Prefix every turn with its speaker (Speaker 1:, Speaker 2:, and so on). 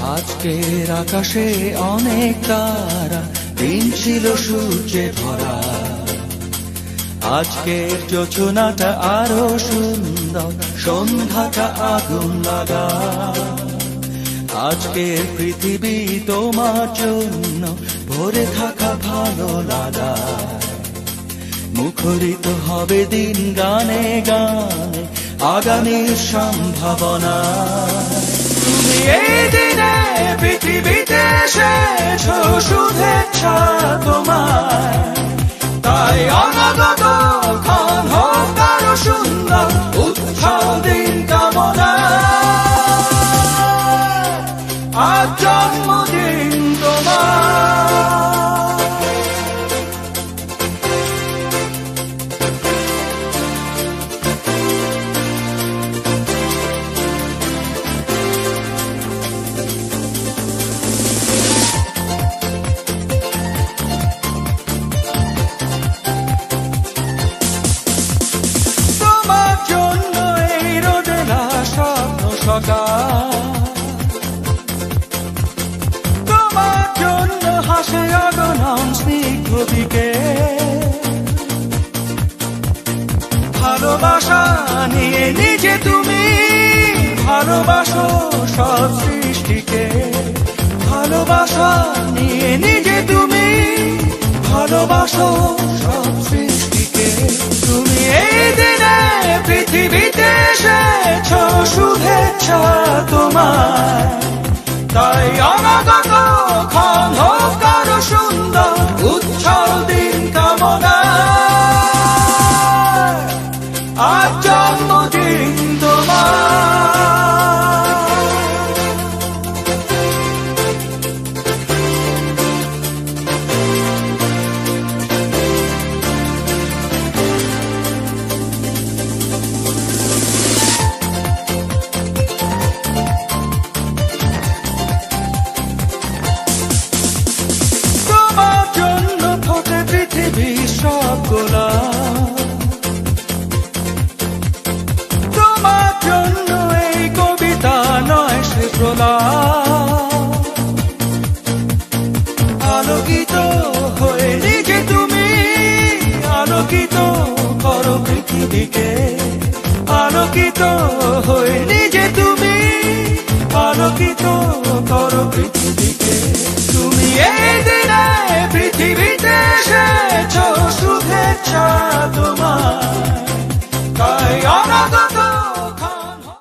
Speaker 1: আজকের আকাশে অনেক তারা, দিন ছিল সূর্যে ভরা। আজকের যোজনাটা আরো সুন্দর, সন্ধ্যাটা আগুন লাগা। আজকের পৃথিবী তোমার জন্য ভরে থাকা ভালো লাগা। মুখরিত হবে দিন গানে গানে, আগামীর সম্ভাবনা। তুমি এই দিনে পৃথিবীতে এসেছো, শুভেচ্ছা তোমার। তাই অনাগত ক্ষণ হোক আরো সুন্দর, উৎসব দিন কামনা। আজ জন্মদিন তোমার। তোমার জন্য হাসে অগণন স্নিগ্ধ দিকে। ভালোবাসা নিয়ে নিজে তুমি ভালোবাসো সব সৃষ্টিকে। ভালোবাসা নিয়ে নিজে তুমি ভালোবাসো সব সৃষ্টিকে। তুমি এই দিনে পৃথিবীতে এসেছো, শুভেচ্ছা তোমার। তাই অনাগত ক্ষণ হোক আরো সুন্দর, উৎসব দিন কামনা। আজ জন্মদিন তোমার। তোমার জন্য এই কবিতা নয় সে প্রলাপ। আলোকিত হয়ে নিজে তুমি আলোকিত করো পৃথিবীকে। আলোকিত হয়ে নিজে তুমি আলোকিত করো পৃথিবী।